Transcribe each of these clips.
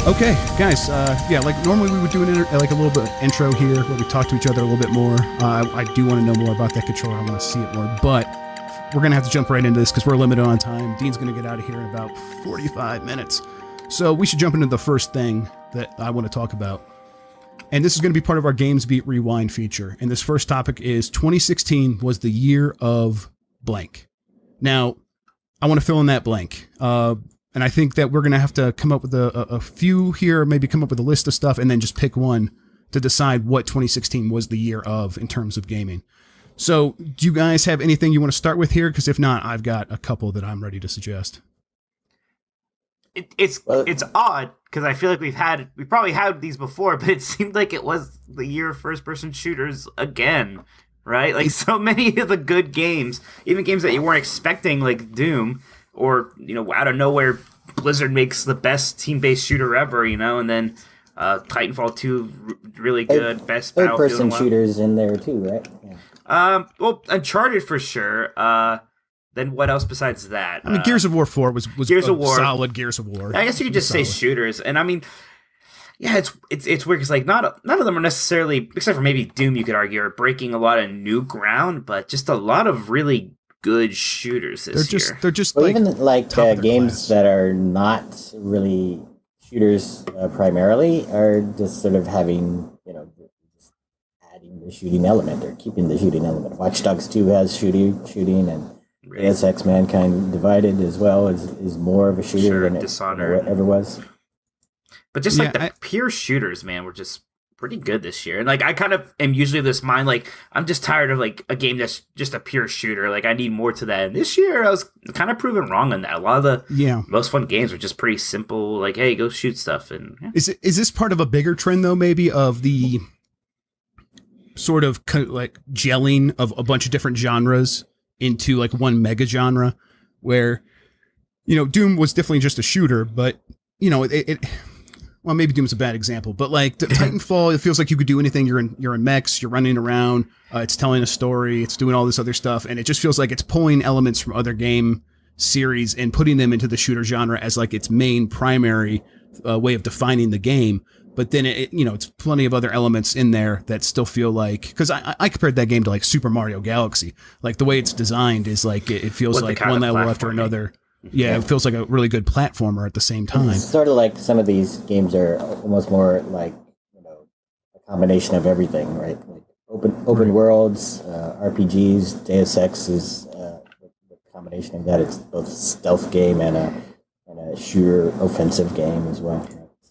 Okay, guys. Like normally we would do like a little bit of intro here where we talk to each other a little bit more. I do want to know more about that controller. I want to see it more, but we're gonna have to jump right into this because we're limited on time. Dean's gonna get out of here in about 45 minutes, so we should jump into the first thing that I want to talk about. And this is going to be part of our GamesBeat Rewind feature. And this first topic is 2016 was the year of blank. Now, I want to fill in that blank. And I think that we're going to have to come up with a few here, maybe come up with a list of stuff, and then just pick one to decide what 2016 was the year of in terms of gaming. So do you guys have anything you want to start with here? Because if not, I've got a couple that I'm ready to suggest. It's odd because I feel like we probably had these before, but it seemed like it was the year of first-person shooters again, right? Like so many of the good games, even games that you weren't expecting, like Doom, or out of nowhere, Blizzard makes the best team-based shooter ever, and then Titanfall 2, really good, best third-person shooters in there too, right? Yeah. Well, Uncharted for sure. Then what else besides that? I mean, Gears of War 4 was Gears of War. Solid Gears of War. I guess you could just say shooters. And I mean, yeah, it's weird because like none of them are necessarily, except for maybe Doom, you could argue, are breaking a lot of new ground, but just a lot of really good shooters this year. They're just well, like even like games that are not really shooters primarily are just sort of having just adding the shooting element or keeping the shooting element. Watch Dogs 2 has shooting and Deus Ex Mankind Divided as well is more of a shooter than it ever was. But just the pure shooters, man, were just pretty good this year. And like I kind of am usually of this mind, like I'm just tired of like a game that's just a pure shooter. Like I need more to that. And this year I was kind of proven wrong on that. A lot of the most fun games were just pretty simple. Like, hey, go shoot stuff. And is this part of a bigger trend though? Maybe of the sort of like gelling of a bunch of different genres into like one mega genre where, Doom was definitely just a shooter, but well, maybe Doom's a bad example, but like Titanfall, it feels like you could do anything. You're in mechs, you're running around, it's telling a story, it's doing all this other stuff. And it just feels like it's pulling elements from other game series and putting them into the shooter genre as like its main primary way of defining the game. But then it's plenty of other elements in there that still feel like, because I compared that game to like Super Mario Galaxy. Like the way it's designed is like it feels like one level after another. Yeah, it feels like a really good platformer at the same time. It's sort of like some of these games are almost more like a combination of everything, right? Like open worlds, RPGs. Deus Ex is a combination of that. It's both a stealth game and a shooter offensive game as well.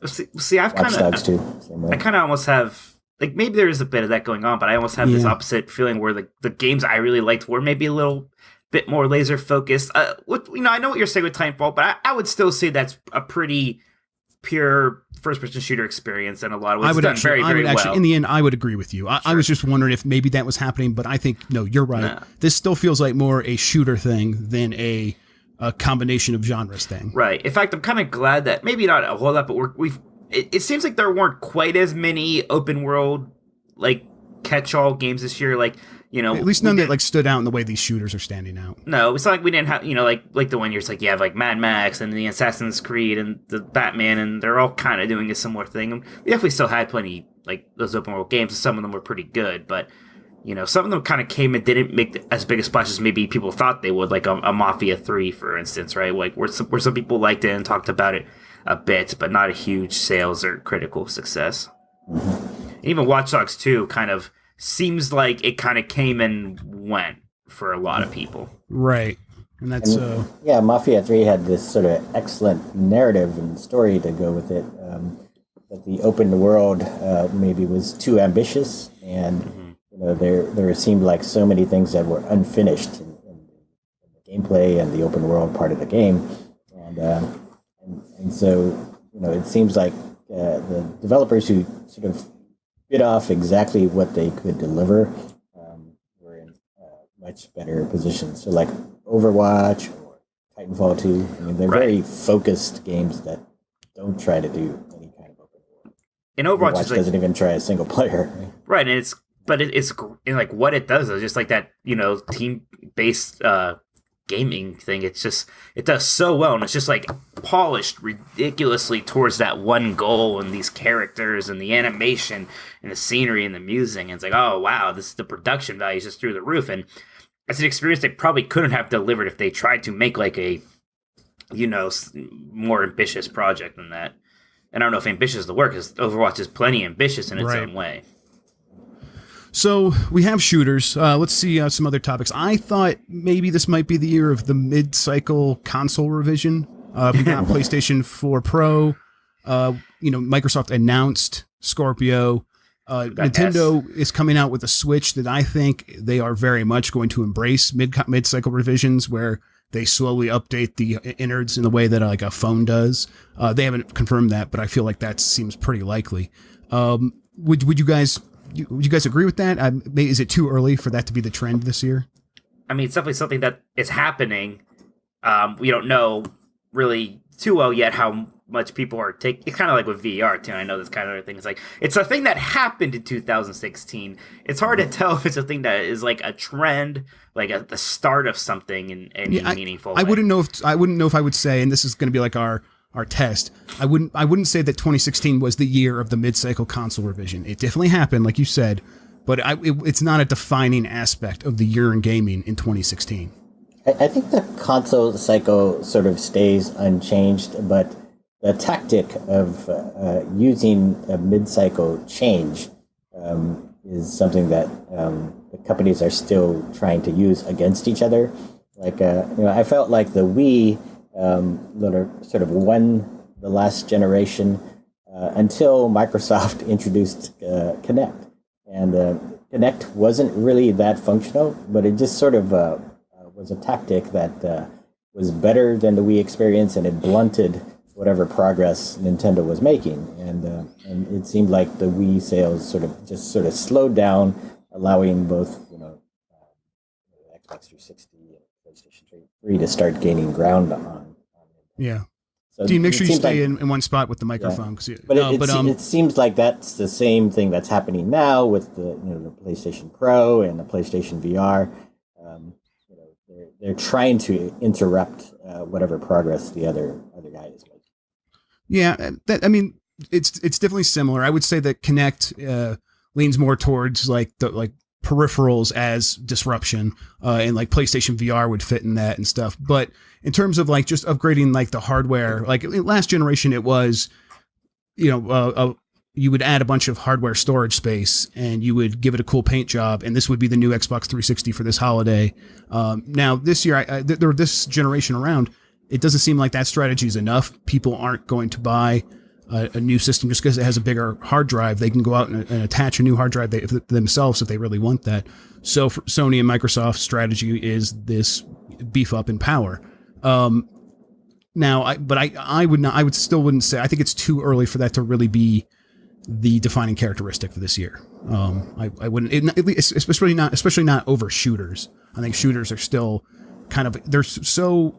See, I kind of almost have, like, maybe there is a bit of that going on, but I almost have this opposite feeling where the games I really liked were maybe a little bit more laser focused. I know what you're saying with Titanfall, but I would still say that's a pretty pure first person shooter experience, and a lot of ways it's done very well. In the end, I would agree with you. I was just wondering if maybe that was happening, but I think no, you're right. No. This still feels like more a shooter thing than a combination of genres thing. Right. In fact, I'm kind of glad that maybe not a whole lot, but it seems like there weren't quite as many open world like catch-all games this year. Like, at least none that like stood out in the way these shooters are standing out. No, it's not like we didn't have, like the one years like you have like Mad Max and the Assassin's Creed and the Batman, and they're all kind of doing a similar thing. And we definitely still had plenty like those open world games. Some of them were pretty good, but some of them kind of came and didn't make as big a splash as maybe people thought they would, like a Mafia 3, for instance, right? Like where some people liked it and talked about it a bit, but not a huge sales or critical success. Mm-hmm. Even Watch Dogs 2 kind of seems like it kind of came and went for a lot of people. Right. And that's... Mafia 3 had this sort of excellent narrative and story to go with it. But the open world maybe was too ambitious, and there seemed like so many things that were unfinished in the gameplay and the open world part of the game, and so it seems like the developers who sort of bit off exactly what they could deliver were in much better positions. So like Overwatch or Titanfall 2, I mean they're very focused games that don't try to do any kind of open world. And Overwatch doesn't even try a single player. Right, and it's like what it does is just like that, team-based gaming thing. It does so well, and it's just like polished ridiculously towards that one goal, and these characters and the animation and the scenery and the music. And it's like, oh wow, the production value is just through the roof. And it's an experience they probably couldn't have delivered if they tried to make like a, more ambitious project than that. And I don't know if ambitious is the word, because Overwatch is plenty ambitious in its own way. So we have shooters. Let's see some other topics. I thought maybe this might be the year of the mid-cycle console revision. We got PlayStation 4 Pro. Microsoft announced Scorpio. Nintendo is coming out with a Switch that I think they are very much going to embrace mid-cycle revisions, where they slowly update the innards in the way that like a phone does. They haven't confirmed that, but I feel like that seems pretty likely. Would you guys agree with that? Is it too early for that to be the trend this year? I mean, it's definitely something that is happening. We don't know really too well yet how much people are taking. It's kind of like with VR too. I know this kind of thing. It's like it's a thing that happened in 2016. It's hard to tell if it's a thing that is like a trend, like at the start of something in any meaningful way. I wouldn't know if I would say, and this is going to be like our test. I wouldn't say that 2016 was the year of the mid-cycle console revision. It definitely happened, like you said, but it's not a defining aspect of the year in gaming in 2016. I think the console cycle sort of stays unchanged, but the tactic of using a mid-cycle change is something that the companies are still trying to use against each other. Like, I felt like the Wii sort of won the last generation until Microsoft introduced Kinect. And Kinect wasn't really that functional, but it just sort of was a tactic that was better than the Wii experience, and it blunted whatever progress Nintendo was making. And it seemed like the Wii sales sort of slowed down, allowing both Xbox 360 and PlayStation 3 to start gaining ground on. Yeah. So Dean, make sure you stay in one spot with the microphone. Yeah. It seems like that's the same thing that's happening now with the PlayStation Pro and the PlayStation VR. They're trying to interrupt whatever progress the other guy is making. Yeah, it's definitely similar. I would say that Kinect leans more towards like peripherals as disruption, and like PlayStation VR would fit in that and stuff. But in terms of like just upgrading like the hardware, like last generation, it was, you would add a bunch of hardware storage space and you would give it a cool paint job, and this would be the new Xbox 360 for this holiday. Now this year, this generation around, it doesn't seem like that strategy is enough. People aren't going to buy a new system just because it has a bigger hard drive. They can go out and attach a new hard drive themselves if they really want that. So for Sony and Microsoft's strategy is this beef up in power. Now, I wouldn't say. I think it's too early for that to really be the defining characteristic for this year. I wouldn't, at least, especially not over shooters. I think shooters are still they're so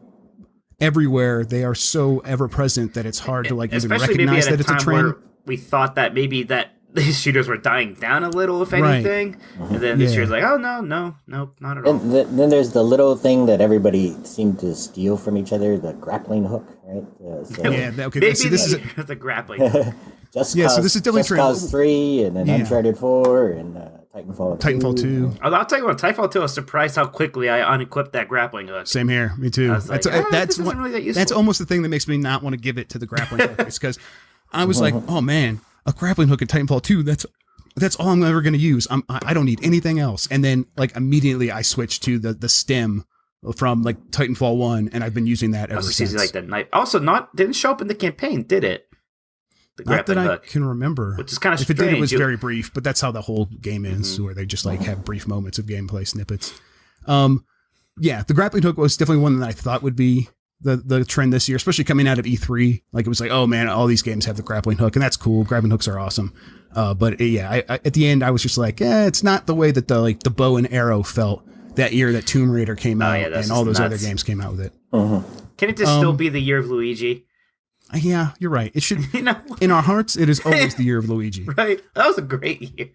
everywhere. They are so ever present that it's hard to like even recognize that it's a trend. We thought that maybe that these shooters were dying down a little, if anything. Right. And then this year's like, oh, no, not at all. And then there's the little thing that everybody seemed to steal from each other, the grappling hook, right? Maybe so this is the grappling hook. So this is definitely Just Cause 3, and then Uncharted 4, and Titanfall 2. I'll tell you what, Titanfall 2, I was surprised how quickly I unequipped that grappling hook. Same here, me too. That's almost the thing that makes me not want to give it to the grappling hook. It's because I was like, oh man, a grappling hook in Titanfall 2, that's all I'm ever going to use. I don't need anything else. And then like immediately I switched to the stem from like Titanfall 1, and I've been using that ever since. Like the knife. Also, didn't show up in the campaign, did it? Not that I can remember. Which is kind of strange. If it did, it was very brief, but that's how the whole game is, where they just like have brief moments of gameplay snippets. The grappling hook was definitely one that I thought would be the trend this year, especially coming out of E3. Like it was like, oh man, all these games have the grappling hook, and that's cool. Grappling hooks are awesome. But I at the end, I was just like, it's not the way that the bow and arrow felt that year that Tomb Raider came out and all those other games came out with it. Uh-huh. Can it just still be the year of Luigi? Yeah, you're right. It should, You know, in our hearts, it is always the year of Luigi. right? That was a great year.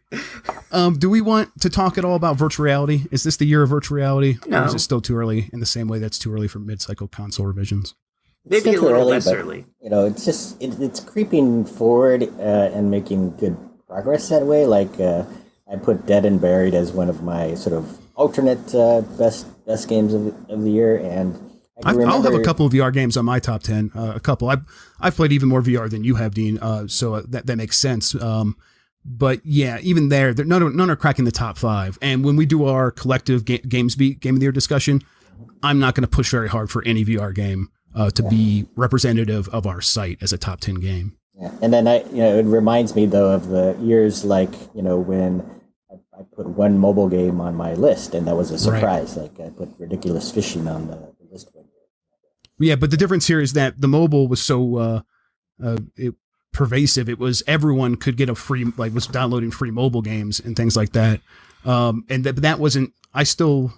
Do we want to talk at all about virtual reality? Is this the year of virtual reality? No. Or is it still too early in the same way that's too early for mid-cycle console revisions? Maybe It's a little early, less but, early. You know, it's just it's creeping forward and making good progress that way. Like I put Dead and Buried as one of my sort of alternate best games of the year, and I'll have a couple of VR games on my top 10. A couple. I've played even more VR than you have, Dean. So that makes sense. But yeah, even there, none are cracking the top 5. And when we do our collective GamesBeat Game of the Year discussion, I'm not going to push very hard for any VR game to be representative of our site as a top 10 game. Yeah. And then it reminds me though of the years like when I put one mobile game on my list, and that was a surprise. Right. Like I put Ridiculous Fishing on the list. Yeah, but the difference here is that the mobile was so pervasive. It was everyone could get a free, was downloading free mobile games and things like that. And that wasn't. So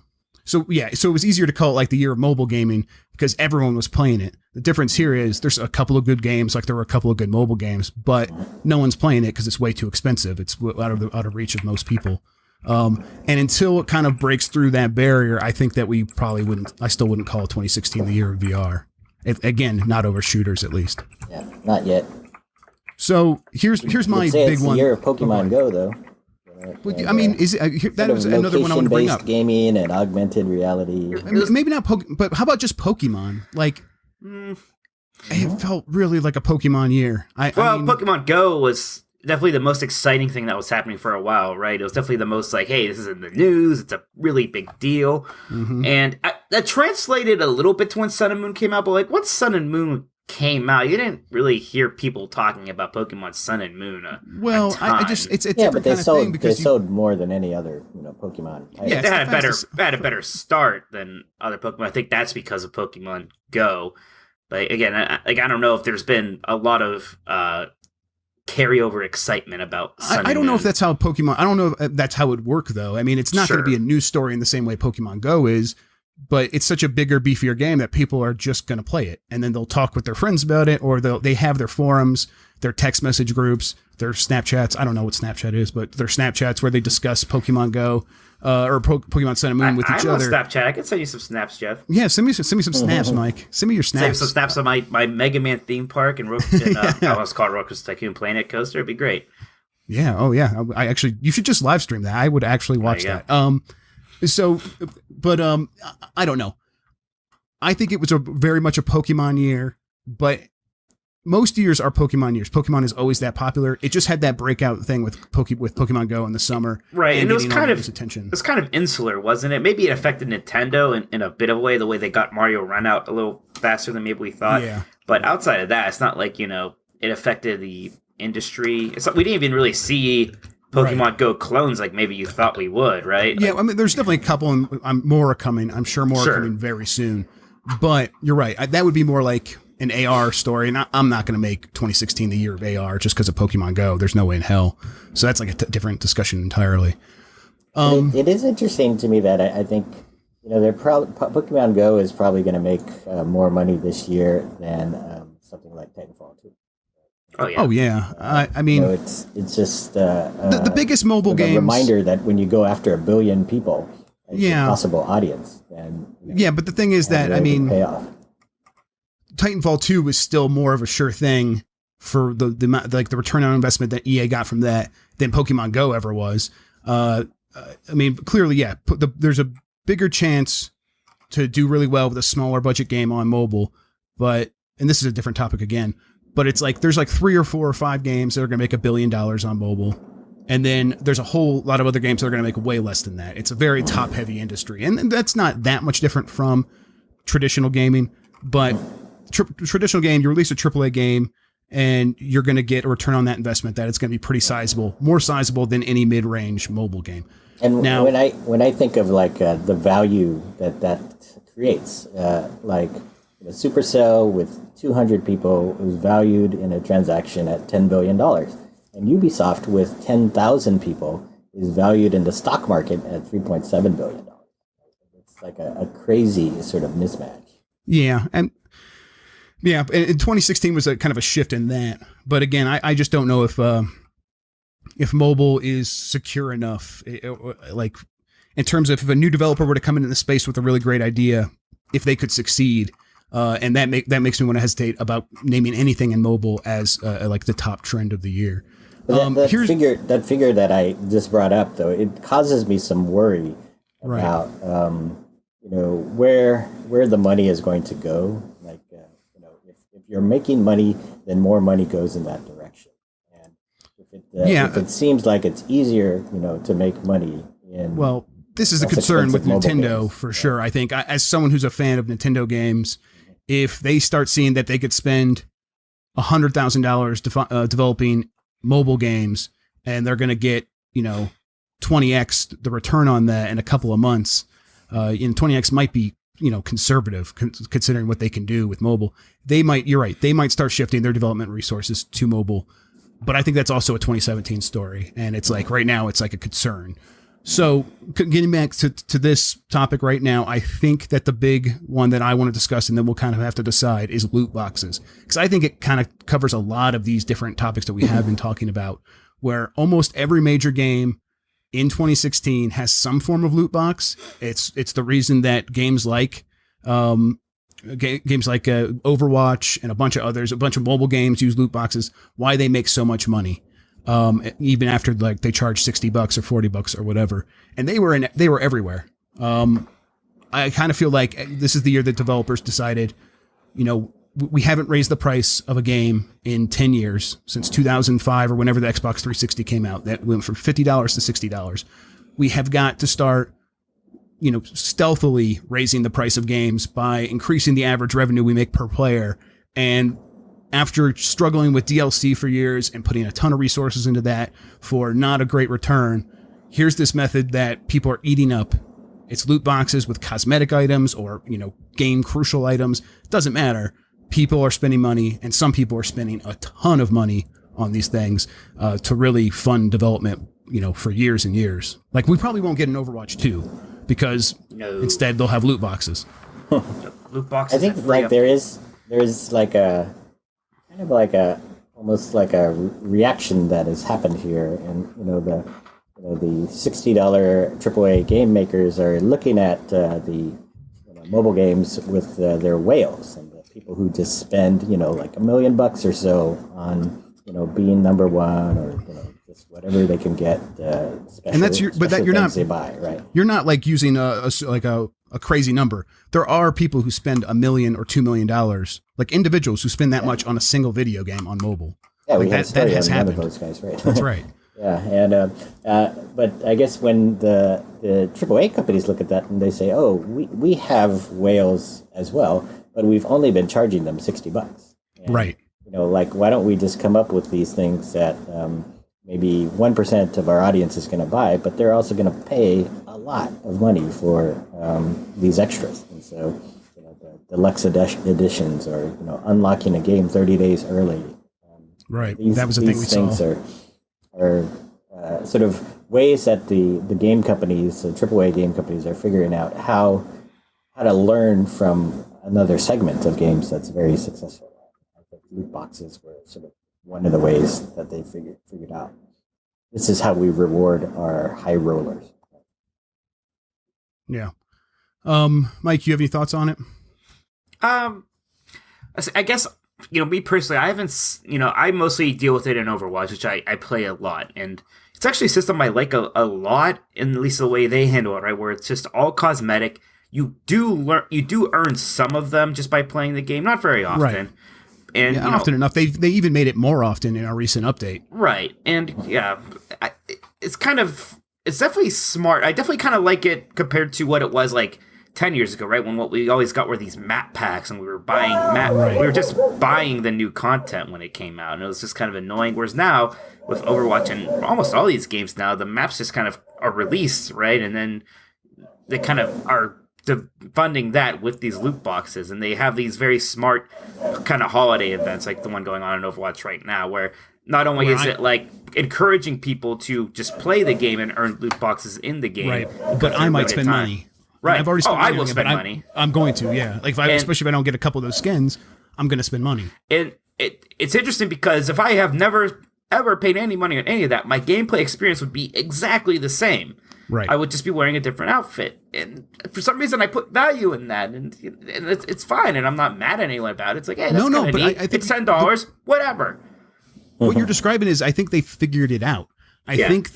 it was easier to call it like the year of mobile gaming because everyone was playing it. The difference here is there's a couple of good games, like there were a couple of good mobile games, but no one's playing it because it's way too expensive. It's out of reach of most people. And until it kind of breaks through that barrier, I think that I still wouldn't call 2016 the year of VR. Again, not over shooters at least. Yeah, not yet. So here's my big it's one. The year of Pokemon Go, though. I mean, is it, that was another one I want to bring up. Gaming and augmented reality. Maybe not but how about just Pokemon? Like, it felt really like a Pokemon year. I mean, Pokemon Go was definitely the most exciting thing that was happening for a while, right? It was definitely the most like, hey, this is in the news. It's a really big deal. Mm-hmm. And that translated a little bit to when Sun and Moon came out, but like once Sun and Moon came out, you didn't really hear people talking about Pokemon Sun and Moon. I just it's yeah, but they sold because they sold more than any other Pokemon. Yeah, they had a better start than other Pokemon. I think that's because of Pokemon Go. But again, I don't know if there's been a lot of carryover excitement about Sun and I don't know Moon. if that's how Pokemon. I don't know if that's how it would work though. I mean, it's not going to be a news story in the same way Pokemon Go is. But it's such a bigger, beefier game that people are just going to play it. And then they'll talk with their friends about it, or they have their forums, their text message groups, their Snapchats. I don't know what Snapchat is, but their Snapchats where they discuss Pokemon Go or Pokemon Sun and Moon with each other. Snapchat. I can send you some snaps, Jeff. Yeah, send me some snaps, Mike. Send me your snaps. Send me some snaps of my Mega Man theme park and I almost called Roller Tycoon Planet Coaster. It'd be great. Yeah. Oh, yeah. You should just live stream that. I would actually watch that. I don't know. I think it was very much a Pokemon year, but most years are Pokemon years. Pokemon is always that popular. It just had that breakout thing with Pokemon Go in the summer, right? And it was kind of attention. It was kind of insular, wasn't it? Maybe it affected Nintendo in a bit of a way, the way they got Mario Run out a little faster than maybe we thought. Yeah. But outside of that, it's not like it affected the industry. We didn't even really see Pokemon Go clones like maybe you thought we would, right? Yeah, I mean, there's definitely a couple, and more are coming. I'm sure more are coming very soon. But you're right. That would be more like an AR story, and I'm not going to make 2016 the year of AR just because of Pokemon Go. There's no way in hell. So that's like a different discussion entirely. It is interesting to me that I think Pokemon Go is probably going to make more money this year than something like Titanfall 2. Oh yeah. I mean, it's just the biggest mobile game. A reminder that when you go after 1 billion people, it's a possible audience. And but the thing is that pay off. Titanfall 2 was still more of a sure thing for the return on investment that EA got from that than Pokemon Go ever was. Clearly, there's a bigger chance to do really well with a smaller budget game on mobile, and this is a different topic again. But it's like there's like 3 or 4 or 5 games that are going to make $1 billion on mobile. And then there's a whole lot of other games that are going to make way less than that. It's a very top heavy industry. And that's not that much different from traditional gaming. But traditional game, you release a AAA game and you're going to get a return on that investment that it's going to be pretty sizable, more sizable than any mid-range mobile game. And now, when I think of like the value that creates, Supercell with 200 people was valued in a transaction at $10 billion. And Ubisoft with 10,000 people is valued in the stock market at $3.7 billion. It's like a crazy sort of mismatch. Yeah. And Yeah, and 2016 was a kind of a shift in that. But again, I just don't know if mobile is secure enough. Like in terms of if a new developer were to come into the space with a really great idea, if they could succeed, and that makes me want to hesitate about naming anything in mobile as like the top trend of the year. That figure that I just brought up, though, it causes me some worry about where the money is going to go. Like if you're making money, then more money goes in that direction. And if it seems like it's easier, to make money this is a concern with Nintendo for sure. I think as someone who's a fan of Nintendo games, if they start seeing that they could spend $100,000 developing mobile games and they're going to get 20x the return on that in a couple of months, 20x might be conservative considering what they can do with mobile. You're right, they might start shifting their development resources to mobile, but I think that's also a 2017 story, and it's like right now it's like a concern. So getting back to this topic right now, I think that the big one that I want to discuss, and then we'll kind of have to decide, is loot boxes. Because I think it kind of covers a lot of these different topics that we have been talking about, where almost every major game in 2016 has some form of loot box. It's the reason that games like Overwatch and a bunch of mobile games use loot boxes, why they make so much money. Even after like they charge $60 or $40 or whatever, and they were everywhere. I kind of feel like this is the year that developers decided, we haven't raised the price of a game in 10 years since 2005 or whenever the Xbox 360 came out. That went from $50 to $60. We have got to start, stealthily raising the price of games by increasing the average revenue we make per player. And after struggling with DLC for years and putting a ton of resources into that for not a great return, here's this method that people are eating up. It's loot boxes with cosmetic items or, game crucial items. It doesn't matter. People are spending money, and some people are spending a ton of money on these things to really fund development, for years and years. Like, we probably won't get an Overwatch 2 because instead they'll have loot boxes. Loot boxes. I think like there is like a kind of like almost like a reaction that has happened here, and the $60 AAA game makers are looking at the mobile games with their whales, and the people who just spend like $1 million or so on being number one, or just whatever they can get. Special, and that's you're not they buy, right? You're not like using a crazy number. There are people who spend $1 million or $2 million, like individuals who spend that much on a single video game on mobile. Yeah, like we had that has happened. One of those guys, right? That's right. Yeah, and but I guess when the AAA companies look at that and they say, "Oh, we have whales as well, but we've only been charging them $60." And, right. Like, why don't we just come up with these things that maybe 1% of our audience is going to buy, but they're also going to pay a lot of money for these extras. And so, the deluxe editions, or unlocking a game 30 days early. Right. That was the thing we saw. These things are sort of ways that the game companies, the AAA game companies, are figuring out how to learn from another segment of games that's very successful. I think loot boxes were sort of one of the ways that they figured out. This is how we reward our high rollers. Yeah. Mike, you have any thoughts on it? I guess, me personally, I haven't, I mostly deal with it in Overwatch, which I play a lot. And it's actually a system I like a lot, in at least the way they handle it, right? Where it's just all cosmetic. You do earn some of them just by playing the game, not very often. Right. And often enough. They even made it more often in our recent update. Right. And yeah, it's definitely smart. I definitely kind of like it compared to what it was like 10 years ago, right? When what we always got were these map packs, and we were buying we were just buying the new content when it came out, and it was just kind of annoying. Whereas now, with Overwatch and almost all these games now, the maps just kind of are released, right? And then they kind of are funding that with these loot boxes, and they have these very smart kind of holiday events, like the one going on in Overwatch right now, where not only is it like encouraging people to just play the game and earn loot boxes in the game, right? But I might spend money. Right. I've already spent money. I will spend money. I'm going to, yeah. Like, especially if I don't get a couple of those skins, I'm going to spend money. And it's interesting because if I have never ever paid any money on any of that, my gameplay experience would be exactly the same. Right. I would just be wearing a different outfit. And for some reason, I put value in that. And it's fine. And I'm not mad at anyone about it. It's like, hey, that's kind of neat. I think it's $10, whatever. What you're describing is, I think they figured it out. I think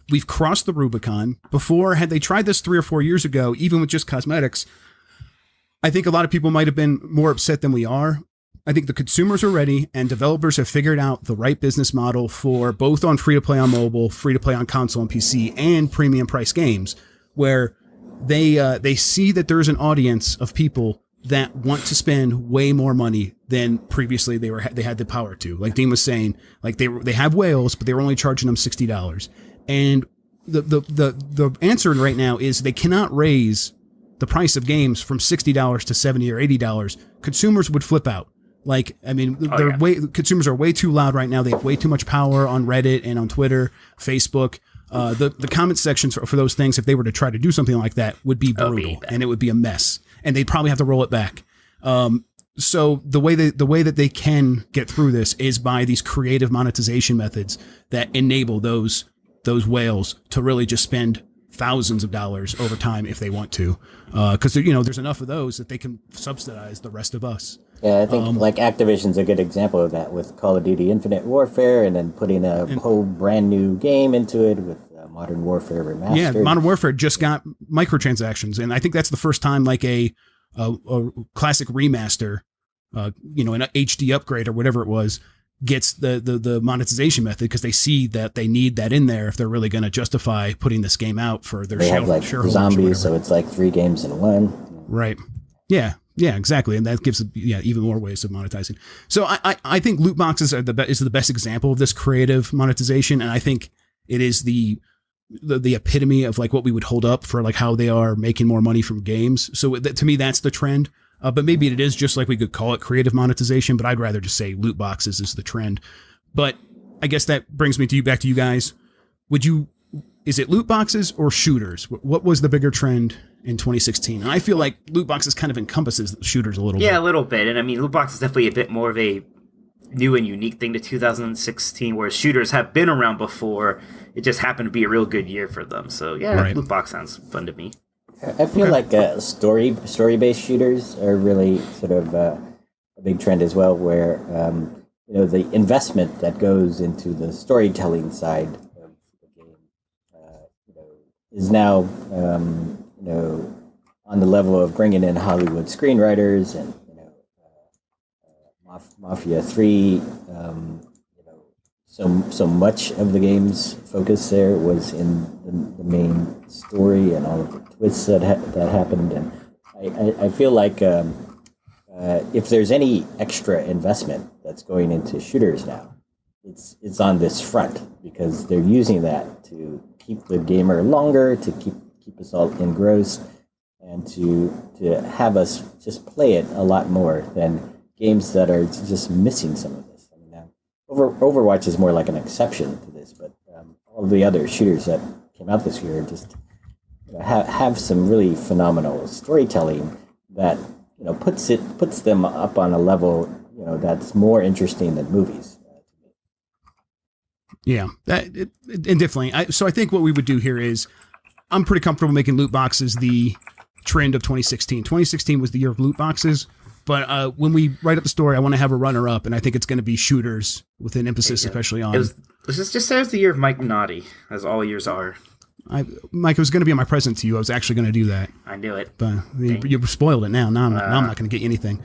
we've crossed the Rubicon. Before, had they tried this 3 or 4 years ago, even with just cosmetics, I think a lot of people might have been more upset than we are. I think the consumers are ready, and developers have figured out the right business model for both on free-to-play on mobile, free-to-play on console and PC, and premium price games, where they see that there's an audience of people that want to spend way more money than previously they had the power to. Like Dean was saying, like they have whales, but they were only charging them $60. And the answer right now is they cannot raise the price of games from $60 to $70 or $80. Consumers would flip out. Like, I mean, consumers are way too loud right now. They have way too much power on Reddit and on Twitter, Facebook. The comment sections for those things, if they were to try to do something like that, would be brutal, and it would be a mess, and they'd probably have to roll it back. So the way that they can get through this is by these creative monetization methods that enable those whales to really just spend thousands of dollars over time if they want to, because there's enough of those that they can subsidize the rest of us. Yeah, I think like Activision's a good example of that with Call of Duty Infinite Warfare, and then putting a whole brand new game into it with Modern Warfare Remastered. Yeah, Modern Warfare just got microtransactions, and I think that's the first time like a classic remaster, an HD upgrade or whatever it was, gets the monetization method, because they see that they need that in there if they're really going to justify putting this game out for their shareholders. They have like zombies, so it's like 3 games in one. Right. Yeah. Yeah, exactly, and that gives even more ways of monetizing. So I think loot boxes is the best example of this creative monetization, and I think it is the epitome of like what we would hold up for like how they are making more money from games. So to me, that's the trend. But maybe it is just like we could call it creative monetization, but I'd rather just say loot boxes is the trend. But I guess that brings me back to you guys. Is it loot boxes or shooters? What was the bigger trend in 2016? And I feel like loot boxes kind of encompasses shooters a little bit. Yeah, a little bit. And I mean, loot boxes is definitely a bit more of a new and unique thing to 2016, whereas shooters have been around before. It just happened to be a real good year for them. So yeah, Loot box sounds fun to me. I feel like story-based shooters are really sort of a big trend as well, where the investment that goes into the storytelling side of the game is now on the level of bringing in Hollywood screenwriters and Mafia 3. So much of the game's focus there was in the main story and all of the twists that happened. And I feel like if there's any extra investment that's going into shooters now, it's on this front, because they're using that to keep the gamer longer, to keep us all engrossed, and to have us just play it a lot more than games that are just missing some of this. I mean, Overwatch is more like an exception to this, but all the other shooters that came out this year just have some really phenomenal storytelling that puts them up on a level that's more interesting than movies. Yeah, and definitely. So I think what we would do here is, I'm pretty comfortable making loot boxes the trend of 2016. 2016 was the year of loot boxes, but when we write up the story, I want to have a runner-up, and I think it's going to be shooters with an emphasis, especially on... Let's just say it's the year of Mike Naughty, as all years are. Mike, it was going to be on my present to you. I was actually going to do that. I knew it. But you spoiled it now. Now I'm not going to get you anything.